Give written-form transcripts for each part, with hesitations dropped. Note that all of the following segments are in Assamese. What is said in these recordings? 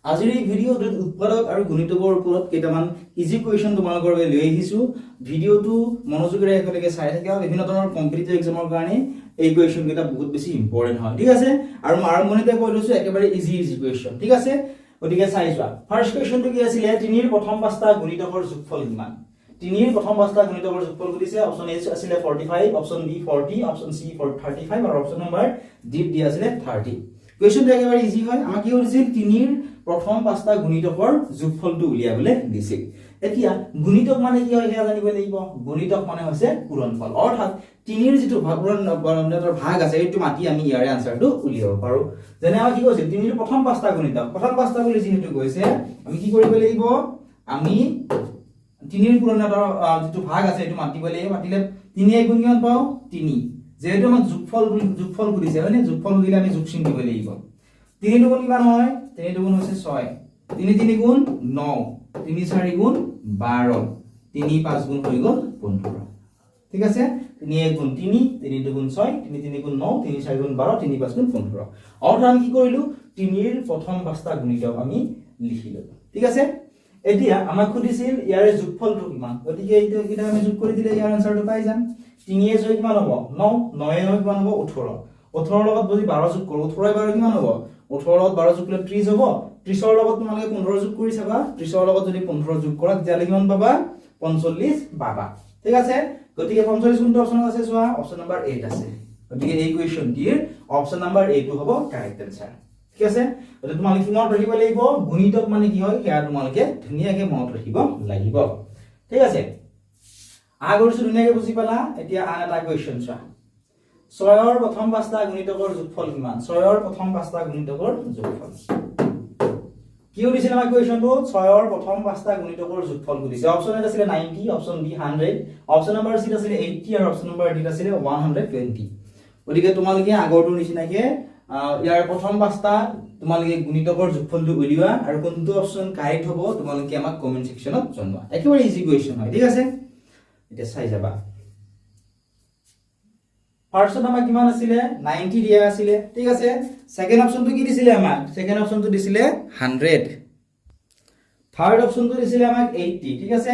আজিৰ এই ভিডিঅ'টোত উৎপাদক আৰু গুণিতকৰ ওপৰত কেইটামান ইজি কুৱেশ্যন তোমালোকৰ বাবে লৈ আহিছো। ভিডিঅ'টো মনোযোগেৰে একেলগে চাই থাকা। বিভিন্ন ধৰণৰ কম্পিটিটিভ এক্সামৰ কাৰণে এই কুৱেশ্যন কেইটা বহুত বেছি ইম্পৰ্টেন্ট হয়, ঠিক আছে। আৰু আৰম্ভণিতে কৈ লৈছো একেবাৰে ইজি কুৱেশ্যন, ঠিক আছে। গতিকে চাই যোৱা। ফাৰ্ষ্ট কুৱেশ্যনটো কি আছিল? 3 ৰ প্ৰথম 5টা গুণিতকৰ যোগফল কিমান? 3 ৰ প্ৰথম 5টা গুণিতকৰ যোগফল সুধিছে। অপচন এ আছিল 45, অপচন বি 40, অপচন সি 35 আৰু অপচন নম্বৰ ডি দিয়া আছিল 30। কুৱেশ্যনটো একেবাৰে ইজি হয়। আমাক কি কৰিছিল? 3 ৰ প্ৰথম 5টা গুণিতকৰ যোগফলটো উলিয়াবলৈ দিছিল। এতিয়া গুণিতক মানে কি হয় সেয়া জানিব লাগিব। গুণিতক মানে হৈছে পূৰণফল, অৰ্থাৎ 3 ৰ যিটো ভাগ আছে এইটো মাতি আমি ইয়াৰে আনসাৰটো উলিয়াব পাৰো। যেনে আমাক কি কৈছিল? 3 ৰ প্ৰথম 5টা গুণিতক, প্ৰথম 5টা বুলি যিহেতু কৈছে আমি কি কৰিব লাগিব? আমি 3 ৰ পূৰণফলৰ যিটো ভাগ আছে এইটো মাতিব লাগিব। মাতিলে 3 গুণ কিমান পাও? 3। যেহেতু আমাক যোগফল সুধিছে হয়নে? যোগফল সুধিলে আমি যোগ চিন দিব লাগিব। 3 দুগুণ কিমান হয়? 3 দুগুণ হৈছে 6, 3 3 গুণ 9, 3 4 গুণ 12, 3 5 গুণ হৈ গ'ল 15, ঠিক আছে। 3 1 গুণ 3, 3 2 গুণ 6, 3 3 গুণ 9, 3 4 গুণ 12, 3 5 গুণ 15। অৰ্থাৎ আমি কি কৰিলো? 3 ৰ প্ৰথম 5টা গুণিতক আমি লিখিলো, ঠিক আছে। এতিয়া আমাক সুধিছিল ইয়াৰে যোগফলটো কিমান। গতিকে এইটো কিটা আমি যোগ কৰি দিলে ইয়াৰ আনসাৰটো পাই যাম। 3 এ 6 কিমান হ'ব? 9, 9 এ 9 কিমান হ'ব? 18, 18 লগত যদি 12 যোগ কৰো, 18 এ 12 কিমান হ'ব? 18 লগত 12 যোগ কৰিলে 30 হ'ব। 30 ৰ লগত তোমালোকে 15 যোগ কৰি চাবা। 30 ৰ লগত যদি 15 যোগ কৰা তেতিয়াহ'লে কিমান পাবা? 45 পাবা, ঠিক আছে। গতিকে 45 কোনটো অপচনত আছে চোৱা? অপচন নম্বৰ 8 আছে। গতিকে এই কুৱেশ্যনটিৰ অপচন নম্বৰ 8 হ'ব কাৰেক্ট আনসাৰ, ঠিক আছে। গতিকে তোমালোকে কি মনত ৰাখিব লাগিব? গুণিতক মানে কি হয় সেয়া তোমালোকে ধুনীয়াকৈ মনত ৰাখিব লাগিব, ঠিক আছে। আশা কৰিছো ধুনীয়াকৈ বুজি পালা। এতিয়া আন এটা কুৱেশ্যন চোৱা। 6 ৰ প্ৰথম 5টা গুণিতকৰ যোগফল কিমান? 6 ৰ প্ৰথম 5টা গুণিতকৰ যোগফল কি সুধিছিল আমাৰ কুৱেশ্যনটো? 6 ৰ প্ৰথম 5টা গুণিতকৰ যোগফল সুধিছে। অপচন এ আছিল 90, অপচন বি 100, অপচন নম্বৰ সি আছিল 80 আৰু অপচন নম্বৰ ডি আছিল 120। গতিকে তোমালোকে আগৰটোৰ নিচিনাকে ইয়াৰ প্ৰথম 5টা তোমালোকে গুণিতকৰ যোগফলটো উলিওৱা আৰু কোনটো অপচন কাৰেক্ট হ'ব তোমালোকে আমাক কমেন্ট সেকশনত জনোৱা। একেবাৰে ইজি কুৱেশ্যন হয়, ঠিক আছে। এতিয়া চাই যাবা। ফাৰ্স্টত আমাক কিমান আছিলে? 90 দিয়া আছিলে, ঠিক আছে। সেকেন্ড অপশনটো কি দিছিলে আমাক? সেকেন্ড অপশনটো দিছিলে 100, থাৰ্ড অপশনটো দিছিলে আমাক 80, ঠিক আছে।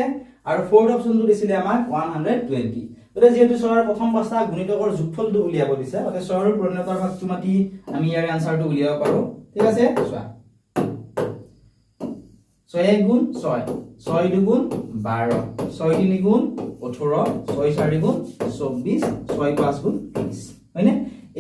আৰু ফোৰ্থ অপশনটো দিছিলে আমাক 120। এটা যেহেতু 6 ৰ প্ৰথম 5টা গুণিতকৰ যোগফলটো উলিয়াব দিছে, অৰ্থাৎ 6 ৰ পূৰণফলৰ ভাগটো মাতি আমি ইয়াৰ আনসাৰটো উলিয়াব পাৰো, ঠিক আছে। চোৱা 6 1 গুণ 6, 6 2 গুণ 12, 6 3 গুণ 18, 6 4 গুণ 24, 6 5 গুণ 30, হয়নে?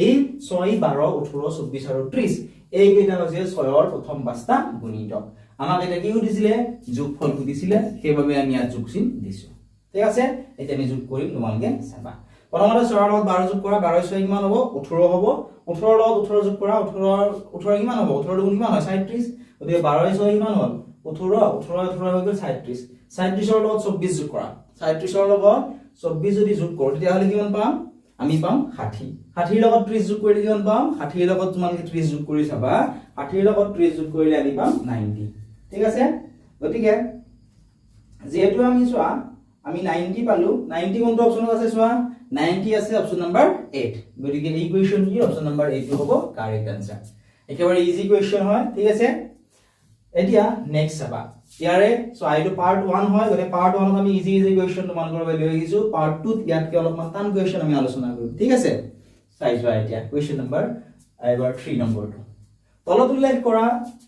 এই 6 12 18 24 আৰু 30 এই কেইটা হৈছে 6 ৰ প্ৰথম 5টা গুণিতক। আমাক এটা কি সুধিছিলে? যোগফল সুধিছিলে, সেইভাবে আমি ইয়াত যোগ চিন দিছো, ঠিক আছে। এতিয়া আমি যোগ কৰিম, তোমালোকে চাবা। প্ৰথমতে 6 ৰ লগত 12 যোগ কৰা, 12 6 কিমান হ'ব? 18 হ'ব। 18 ৰ লগত 18 যোগ কৰা, 18 কিমান হ'ব? 18 দুগুণ কিমান হয়? 37। গতিকে 12 6 কিমান হ'ল? 18, 18 18 হৈ গ'ল 37। 37 ৰ লগত 24 যোগ কৰা, 37 ৰ লগত 24 যদি যোগ কৰো তেতিয়াহ'লে কিমান পাম? আমি পাম 60। 60 ৰ লগত 30 যোগ কৰিলে কিমান পাম? 60 ৰ লগত তোমালোকে 30 যোগ কৰি চাবা। 60 ৰ লগত 30 যোগ কৰিলে আমি পাম 90, ঠিক আছে। গতিকে যেহেতু আমি চোৱা আমি 90 পালো, 90 কোনটো অপচনত আছে চোৱা? 90 আছে অপচন নম্বৰ 8। গতিকে এই কুৱেশ্যনটিৰ অপচন নম্বৰ 8 হ'ব কাৰেক্ট আনসাৰ। একেবাৰে ইজি কুৱেশ্যন হয়, ঠিক আছে। এতিয়া নেক্সট চাবা। ইয়াৰে সো আইটো পাৰ্ট 1 হয়, গতে পাৰ্ট 1 ত আমি ইজি কুৱেশ্যন তোমালোকৰ বাবে লৈ আহিছো। পাৰ্ট 2 ত ইয়াতকে অলপমান টান কুৱেশ্যন আমি আলোচনা কৰিম, ঠিক আছে। চাই যোৱা এতিয়া কুৱেশ্যন নম্বৰ এবাৰ 3 নম্বৰটো। তলত উল্লেখ কৰা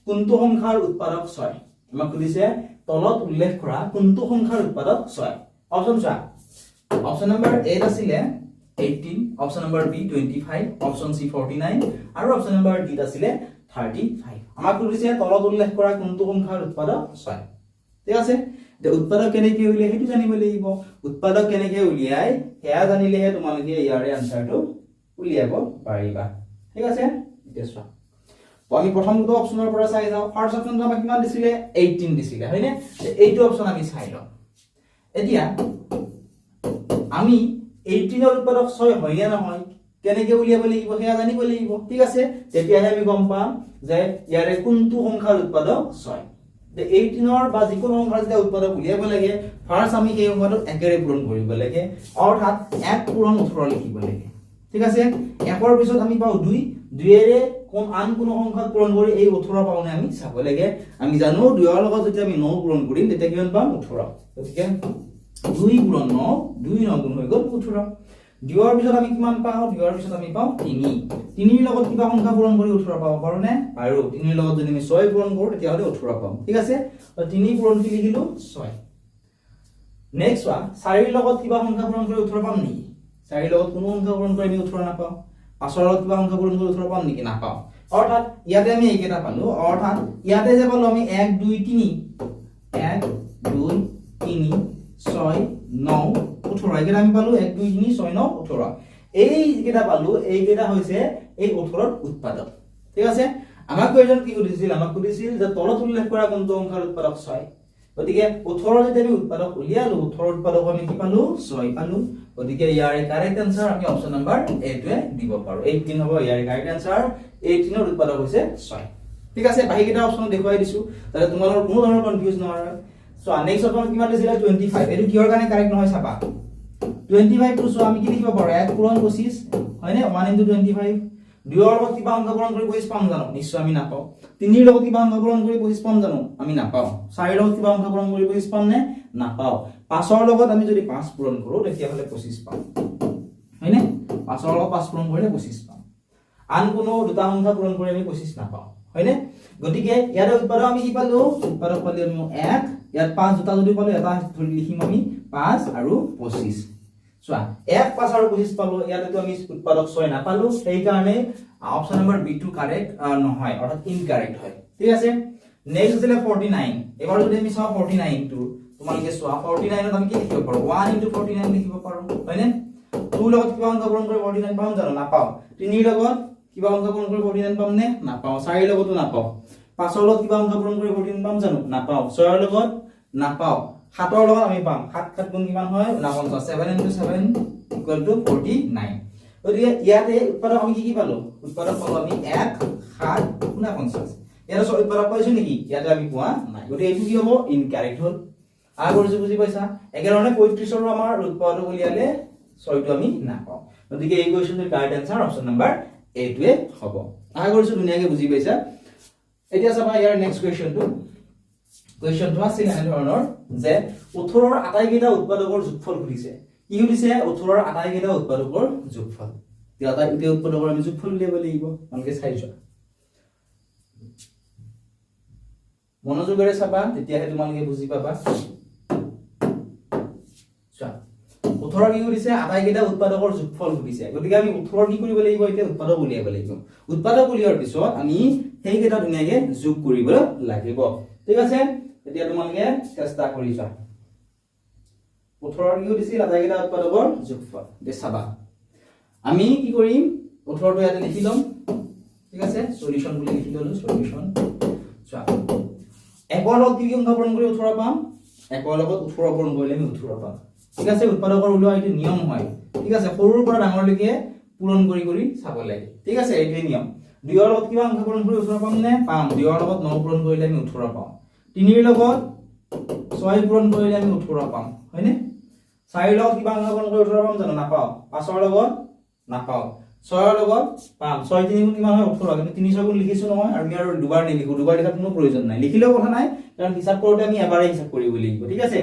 কোনটো সংখ্যাৰ উৎপাদক 6? আমাক সুধিছে তলত উল্লেখ কৰা কোনটো সংখ্যাৰ উৎপাদক 6? অপচন চোৱা। অপচন নম্বৰ এ আছিলে 18, option number B 25, option C 49 আৰু অপচন নম্বৰ ডি আছিলে 35। আমাক সুধিছে তলত উল্লেখ কৰা কোনটো সংখ্যাৰ উৎপাদক 6, ঠিক আছে। যে উৎপাদক কেনেকৈ উলিয়াই সেইটো জানিব লাগিব। উৎপাদক কেনেকৈ উলিয়াই সেয়া জানিলেহে তোমালোকে ইয়াৰে আনসাৰটো উলিয়াব পাৰিবা, ঠিক আছে। এতিয়া চোৱা তো আমি প্ৰথমটো অপচনৰ পৰা চাই যাও। ফাৰ্স্ট অপচনটো আমাক কিমান দিছিলে? 18 দিছিলে, হয়নে? এইটো অপচন আমি চাই লওঁ। এতিয়া আমি 18 ৰ উৎপাদক 6 হয় নে নহয় কেনেকৈ উলিয়াব লাগিব সেয়া জানিব লাগিব, ঠিক আছে। তেতিয়াহে আমি গম পাম যে ইয়াৰে কোনটো সংখ্যাৰ উৎপাদক 6। যে 18 ৰ বা যিকোনো সংখ্যাৰ যেতিয়া উৎপাদক উলিয়াব লাগে ফাৰ্স্ট আমি সেই সংখ্যাটো একেৰে পূৰণ কৰিব লাগে, অৰ্থাৎ 1 পূৰণ 18 লিখিব লাগে, ঠিক আছে। 1 ৰ পিছত আমি পাও 2, 2 এৰে কোন আন কোনো সংখ্যাক পূৰণ কৰি এই 18 পাওনে আমি চাব লাগে আমি জানো 2 ৰ লগত যদি আমি 9 পূৰণ কৰিম তেতিয়া কিমান পাম 18 গতিকে 2 পূৰণ 9 2 9 গুণ হৈ গ'ল 18 2 ৰ পিছত আমি কিমান পাও 2 ৰ পিছত আমি পাও 3 3 ৰ লগত কিবা সংখ্যা পূৰণ কৰি 18 পাব পাৰো নে আৰু 3 ৰ লগত যদি আমি 6 পূৰণ কৰো তেতিয়া হলে 18 পাম ঠিক আছে 3 পূৰণ কি লিখিলো 6 নেক্সট ওয়ান 4 ৰ লগত কিবা সংখ্যা পূৰণ কৰি 18 পাম নেকি 4 ৰ লগত কোনো সংখ্যা পূৰণ কৰি আমি 18 নাপাও 5 ৰ লগত কিবা সংখ্যা পূৰণ কৰি 18 পাম নেকি নাপাও অৰ্থাৎ ইয়াতে আমি এইকেইটা পালো অৰ্থাৎ ইয়াতে যে পালো আমি 1 2 3 1 2 3 6 9 18 একেটা আমি পালো 1 2 3 6 9 18 এই যেটা পালো এই কেটা হৈছে এই 18 ৰ উৎপাদক ঠিক আছে আমাক কোৱেশ্চন কি কৰিছিল আমাক কৰিছিল যে তলত উল্লেখ কৰা কোনটো সংখ্যাৰ উৎপাদক 6 গতিকে 18 যদি আমি উৎপাদক উলিয়ালো 18 উৎপাদক আমি কি পালো 6 পালো গতিকে ইয়াৰ কাৰেক্ট আনসাৰ আমি অপচন নাম্বাৰ এ টোৱে দিব পাৰো 18 হ'ব ইয়াৰ কাৰেক্ট আনসাৰ 18 ৰ উৎপাদক হৈছে 6 ঠিক আছে বাকিটা অপচন দেখুৱাই দিছো তাৰে তোমালোকৰ কোনো ধৰণৰ কনফিউজ নহয় সো নেক্সট অপচন কিমান দিছিল 25 এটো কিহৰ কাৰণে কাৰেক্ট নহয় চাবা 25 টু সো আমি কি লিখিব পাৰো 1 পূৰণ 25 হয়নে 1 * 25 2 ৰ লগত কিবা অংক পূৰণ কৰি 25 পাম জানো নিশ্চয় আমি নাপাও 3 ৰ লগত কিবা অংক পূৰণ কৰি 25 পাম জানো আমি নাপাও 4 ৰ লগত কিবা অংক পূৰণ কৰি 25 পাম নে নাপাও 5 ৰ লগত আমি যদি 5 পূৰণ কৰো তেতিয়া হলে 25 পাম হয়নে 5 ৰ লগত 5 পূৰণ কৰিলে 25 পাম আন কোনো দুটা সংখ্যা পূৰণ কৰি আমি 25 নাপাও হয়নে গতিকে ইয়াৰ উৎপাদক আমি কি পালো উৎপাদক পালো আমি 1 ইয়াত 5 দুটা যদি পালো এটা ধৰি লিখিম আমি 5 আৰু 25 চোৱা 1 5 আৰু 25 পালো ইয়াতে তো আমি উৎপাদক 6 না পালো সেই কাৰণে অপচন নাম্বাৰ বি2 কাৰেক্ট নহয় অৰ্থাৎ ইনকাৰেক্ট হয় ঠিক আছে নেক্সট আছে 49 এবাৰ যদি আমি চাও 49 টু তোমালোকে চোৱা 49 ত আমি কি লিখিব পাৰো 1 * 49 লিখিব পাৰো হয়নে 2 লগত কিবা অংক পূৰণ কৰি 49 পাম জানো নাপাও 3 ৰ লগত কিবা অংক পূৰণ কৰি 49 পাম নে নাপাও 4 ৰ লগতো নাপাও 5 ৰ লগত কিবা অংক পূৰণ কৰি 49 পাম জানো নাপাও 6 ৰ লগত নাপাও 7 ৰ লগত আমি পাম 7 7 গুণ কিমান হয় 49 7 * 7 = 49 গতিকে ইয়াতে উৎপাদক আমি কি পালো উৎপাদক পালো আমি 1 7 49 ইয়াৰ সব উৎপাদক পাইছো নেকি ইয়াতে আমি পোৱা নাই গতিকে এইটো কি হ'ব ইনকাৰেক্ট হ'ল আগৰ যে বুজি পাইছা একেধৰণে 35 ৰ আমাৰ উৎপাদক উলিয়ালে 6 টো আমি নাপাও গতিকে এই কোৱেশ্চনৰ কাৰেক্ট আনসাৰ অপচন নাম্বাৰ এ টোৱে হ'ব আগৰ যে ধুনীয়াকৈ বুজি পাইছা এতিয়া চাবা ইয়াৰ নেক্সট কোৱেশ্চনটো আছিল এনে ধৰণৰ যে 18 ৰ আটাইকেইটা উৎপাদকৰ যোগফল সুধিছে কি সুধিছে 18 ৰ আটাইকেইটা উৎপাদকৰ যোগফল এতিয়া আটাইকেইটা উৎপাদকৰ আমি যোগফল উলিয়াব লাগিব মানকে চাইছো মনোযোগেৰে চাবা তেতিয়াহে তোমালোকে বুজি পাবা চোৱা 18 কি সুধিছে আটাইকেইটা উৎপাদকৰ যোগফল সুধিছে গতিকে আমি 18 কি কৰিব লাগিব এতিয়া উৎপাদক উলিয়াব লাগিব উৎপাদক উলিয়াৰ পিছত আমি সেইকেইটা ধুনীয়াকৈ যোগ কৰিব লাগিব ঠিক আছে এতিয়া তোমালোকে চেষ্টা কৰি যোৱা 18 কি সুধিছে আটাইকেইটা উৎপাদকৰ যোগফল দে চাবা আমি কি কৰিম 18 টো ইয়াতে লিখি লম ঠিক আছে সলিউশন বুলি লিখি ললো সলিউশন চোৱা একৰ লগত কি অংক পূৰণ কৰি 18 পাম একৰ লগত 18 পূৰণ কৰিলে আমি 18 পাম ঠিক আছে উৎপাদকৰ ওলোৱা এইটো নিয়ম হয় ঠিক আছে সৰুৰ পৰা ডাঙৰলৈকে পূৰণ কৰি চাব লাগে ঠিক আছে এইটো নিয়ম 2 ৰ লগত কিবা অংক পূৰণ কৰি 18 পাম নে পাম 2 ৰ লগত 9 পূৰণ কৰিলে আমি 18 পাম 3 ৰ লগত 6 পূৰণ কৰিলে আমি 18 পাম হয়নে 4 ৰ লগত কিবা অংক পূৰণ কৰি 18 পাম জানো নাপাও 5 ৰ লগত নাপাও 6 ৰ লগত পাম 6 3 গুণ কিমান হয় 18 কিন্তু 3 6 গুণ লিখিছো নহয় আৰু আমি আৰু দুবাৰ নিলিখো দুবাৰ লিখাৰ কোনো প্ৰয়োজন নাই লিখিলেও কথা নাই কাৰণ হিসাব কৰোতে আমি এবাৰে হিসাব কৰিব লাগিব ঠিক আছে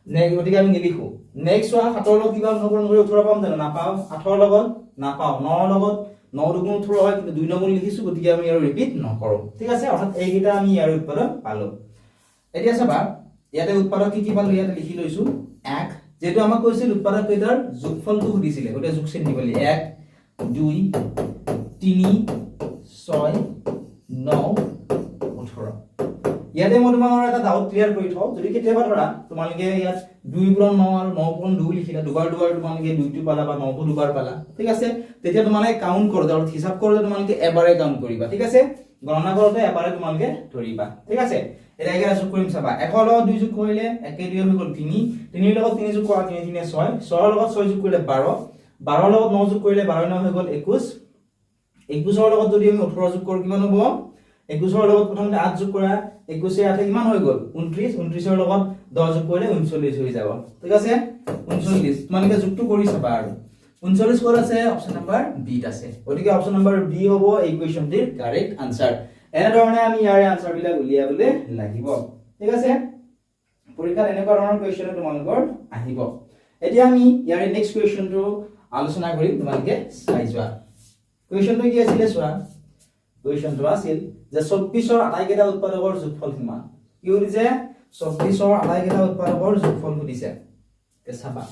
নেক্সট গতিকে আমি নিলিখো নেক্সট চোৱা 7 ৰ লগত কিবা অংক পূৰণ কৰি 18 পাম জানো নাপাও 8 ৰ লগত নাপাও 9 ৰ লগত 9 দুগুণ 18 হয় কিন্তু 2 নম্বৰ লিখিছো গতিকে আমি আৰু ৰিপিট নকৰো ঠিক আছে অৰ্থাৎ এইকেইটা আমি ইয়াৰ উৎপাদক পালো এতিয়া চাবা ইয়াতে উৎপাদক কি পালো ইয়াতে লিখি লৈছো 1 যেটো আমাক কৈছিল উৎপাদক কেইটাৰ যোগফলটো সুধিছিলে গতিকে যোগ চিন দিবলি 1 2 3 6 9 18 ইয়াতে মই তোমালোকৰ এটা ডাউট ক্লিয়াৰ কৰি থওঁ যদি কেতিয়াবা ধৰা তোমালোকে ইয়াত 2 পূৰণ 9 আৰু 9 পূৰণ 2 লিখিলা দুবাৰ তোমালোকে 2 টো পালা বা 9 টো দুবাৰ পালা ঠিক আছে তেতিয়া তোমালোকে কাউন্ট কৰোতে আৰু হিসাব কৰোতে তোমালোকে এবাৰে কাউন্ট কৰিবা ঠিক আছে গণনা কৰোতে এবাৰে তোমালোকে ধৰিবা ঠিক আছে এটা একেৰা যোগ কৰিম চাবা 1 ৰ লগত 2 যোগ কৰিলে 1 2 হৈ গ'ল 3 3 ৰ লগত 3 যোগ কৰা 3 3 6 6 ৰ লগত 6 যোগ কৰিলে 12 12 ৰ লগত 9 যোগ কৰিলে 12 9 হৈ গ'ল 21 21 ৰ লগত যদি আমি 18 যোগ কৰো কিমান হ'ব 21 ৰ লগত প্ৰথমতে 8 যোগ কৰা 21 এ 8 কিমান হৈ গ'ল 29 29 ৰ লগত 10 যোগ কৰিলে 39 হৈ যাব ঠিক আছে 39 তোমালোকে যোগটো কৰি চাবা আৰু 39 ক'ত আছে অপচন নম্বৰ বি ত আছে গতিকে অপচন নম্বৰ বি হ'ব এই কোৱেশ্চনটিৰ কাৰেক্ট আনসাৰ এনে ধৰণে আমি ইয়াৰে আনসাৰ বিলাক উলিয়াবলৈ লাগিব ঠিক আছে পৰীক্ষাত এনেকুৱা ধৰণৰ কোৱেশ্চন তোমালোকৰ আহিব এতিয়া আমি ইয়াৰে নেক্সট কোৱেশ্চনটো আলোচনা কৰিম তোমালোকে চাই যোৱা কোৱেশ্চনটো কি আছিল চোৱা কোৱেশ্চনটো আছিল যে 24ৰ আটাইকেইটা উৎপাদকৰ যোগফল কিমান কি হৈছে 24ৰ আটাইকেইটা উৎপাদকৰ যোগফল সুধিছে তে চাবা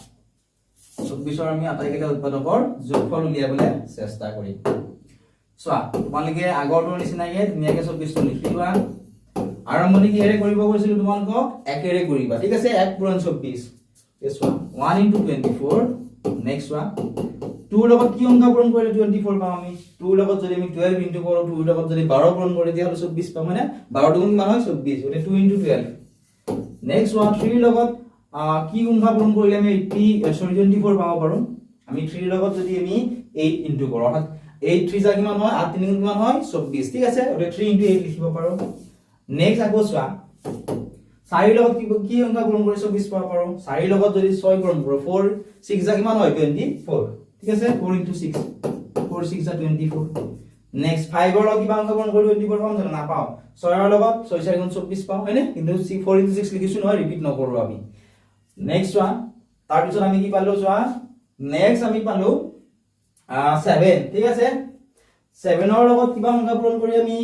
24ৰ আমি আটাইকেইটা উৎপাদকৰ যোগফল উলিয়াবলৈ চেষ্টা কৰিম চোৱা তোমালোকে আগৰটোৰ নিচিনাকৈ ধুনীয়াকৈ 24টো লিখি লোৱা আৰম্ভণি কিহেৰে কৰিব কৈছিলো তোমালোকক 1 এৰে কৰিবা ঠিক আছে 1 পূৰণ 24 চোৱা 1 into 24 নেক্সট চোৱা 2 লগত কি অংক পূৰণ কৰিলে 24 পাম আমি 2 লগত যদি আমি 12 ইনটু কৰো 2 লগত যদি 12 পূৰণ কৰি দিয়া হলে 24 পাম মানে 12 দুগুণ কিমান হয় 24 ওতে 2 into 12 নেক্সট 3 লগত কি অংক পূৰণ কৰিলে আমি 24 পাব পাৰো আমি 3 লগত যদি আমি 8 ইনটু কৰো অৰ্থাৎ 8 3 যা কিমান হয় 8 3 কিমান হয় 24 ঠিক আছে ওতে 3 into 8 লিখিব পাৰো নেক্সট আকৌ চোৱা 4 লগত কি অংক পূৰণ কৰি 24 পাব পাৰো 4 লগত যদি 6 পূৰণ কৰো 4 6 যা কিমান হয় 24 ঠিক আছে 4 into 6 4 6 যা 24 নেক্সট 5 ৰ লগত কিবা অংক পূৰণ কৰি 24 পাম জানো না পাও 6 ৰ লগত 6 4 গুণ 24 পাও হয়নে কিন্তু 4 into 6 লিখিছো নহয় ৰিপিট নকৰো আমি নেক্সট ওয়ান তাৰ পিছত আমি কি পালো চোৱা নেক্সট আমি পালো 7 ঠিক আছে 7 ৰ লগত কিবা অংক পূৰণ কৰি আমি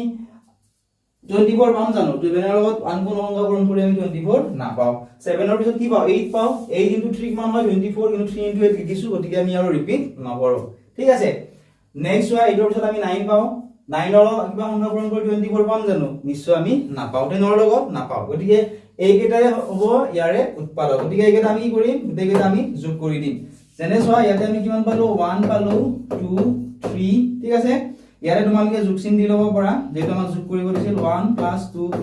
24 পাম জানো 7 ৰ লগত আন কোন অংক পূৰণ কৰি আমি 24 না পাও 7 ৰ পিছত কি পাও 8 পাও 8 into 3 কিমান হয় 24 কিন্তু 3 into 8 লিখিছো গতিকে আমি আৰু ৰিপিট নকৰো ঠিক আছে নেক্সট ওয়া 8 ৰ পিছত আমি 9 পাও 9 ৰ লগত কিবা অংক পূৰণ কৰি 24 পাম জানো নিশ্চয় আমি না পাও 10 ৰ লগত না পাও গতিকে এইকেইটাই হ'ব ইয়াৰে উৎপাদক গতিকে এইকেইটা আমি কি কৰিম গোটেইকেইটা আমি যোগ কৰি দিম যেনে চোৱা ইয়াতে আমি কিমান পালো 1 পালো 2 3 ঠিক আছে ইয়াৰে তোমালোকে যোগ চিন দি ল'ব পৰা যেটো আমাক যোগ কৰিব দিছিল 1 + 2 +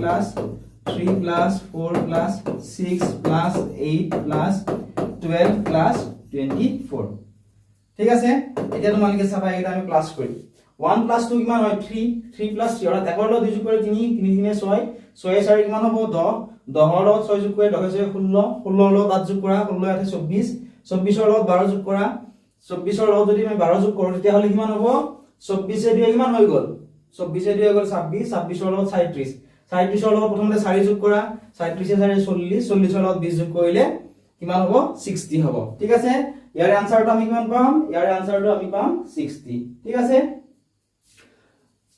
3 + 4 + 6 + 8 + 12 + 24 ঠিক আছে এতিয়া তোমালোকে চাবা এটা আমি প্লাস কৰিম 1 + 2 কিমান হয় 3 3 + 3 অৰ্থাৎ একৰ লগত যোগ কৰি 3 3 3 6 6 4 কিমান হ'ব 10 10 ৰ লগত 6 যোগ কৰি 10 6 16 16 ৰ লগত 8 যোগ কৰা 16 ইয়াতে 24 24 ৰ লগত 12 যোগ কৰা 24 ৰ লগত যদি আমি 12 যোগ কৰো তেতিয়া হলে কিমান হ'ব 24 এ 2 কিমান হৈ গল 24 এ 2 হৈ গল 26 26 ৰ লগত 37 37 ৰ লগত প্ৰথমতে 4 যোগ কৰা 37 এ 4 40 40 ৰ লগত 20 যোগ কৰিলে কিমান হ'ব 60 হ'ব ঠিক আছে ইয়াৰ আনসাৰটো আমি কিমান পাম ইয়াৰ আনসাৰটো আমি পাম 60 ঠিক আছে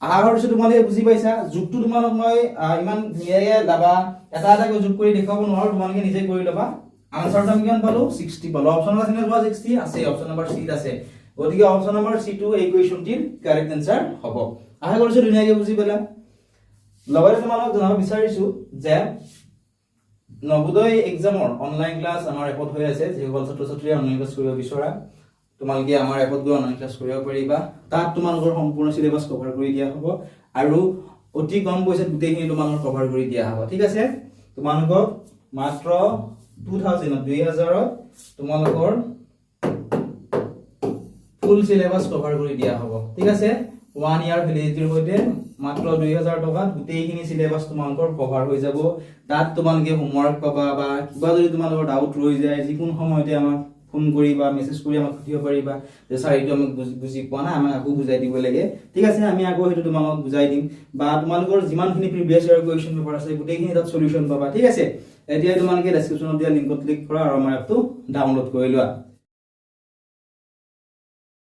আহাৰ হৈছে তোমালোকে বুজি পাইছা যোগটো তোমালোক মই ইমান ধুনীয়াকৈ দাবা এটা এটা যোগ কৰি দেখাব নোৱাৰো তোমালোকে নিজে কৰি লবা আনসাৰটো আমি কিমান পালো 60 পালো অপচন আছে নে 60 আছে অপচন নম্বৰ সি আছে গতিকে অপচন নম্বৰ সি টু এই কোৱেশ্চনটিৰ কাৰেক্ট আনসাৰ হ'ব আশা কৰিছো ধুনীয়াকৈ বুজি পালা লগতে তোমালোক জনাব বিচাৰিছো যে নবোদয় এক্সামৰ অনলাইন ক্লাছ আমাৰ এপত হৈ আছে যিসকল ছাত্ৰ ছাত্ৰীয়ে অনলাইন ক্লাছ কৰিব বিচৰা তোমালোকে আমাৰ এপত গৈ অনলাইন ক্লাছ কৰিব পাৰিবা তাত তোমালোকৰ সম্পূৰ্ণ সিলেবাস কভাৰ কৰি দিয়া হ'ব আৰু অতি কম পইচাত গোটেইখিনি তোমালোকৰ কভাৰ কৰি দিয়া হ'ব ঠিক আছে তোমালোকক মাত্ৰ 2000 তোমালোকৰ ফুল সিলেবাস কভাৰ কৰি দিয়া হ'ব ঠিক আছে 1 ইয়াৰ ভ্যালিডিটিৰ সৈতে মাত্ৰ 2000 টকাত গোটেইখিনি সিলেবাস তোমালোকৰ কভাৰ হৈ যাব তাত তোমালোকে হোমৱৰ্ক পাবা বা কিবা যদি তোমালোকৰ ডাউট ৰৈ যায় যিকোনো সময়তে আমাক ফোন কৰিবা মেসেজ কৰি আমাক সুধিব পাৰিবা যে স্যাৰ এইটো আমি বুজি পোৱা নাই আমাক আকৌ বুজাই দিব লাগে ঠিক আছে আমি আকৌ হেতু তোমালোকক বুজাই দিম বা তোমালোকৰ যিমানখিনি প্ৰিভিয়াস ইয়াৰ কোৱেশ্চন পেপাৰ আছে গোটেইখিনি তাত সলিউশন পাবা ঠিক আছে এতিয়া তোমালোকে ডেসক্ৰিপচনত দিয়া লিংকত ক্লিক কৰা আৰু আমাৰ এপটো ডাউনলোড কৰি লোৱা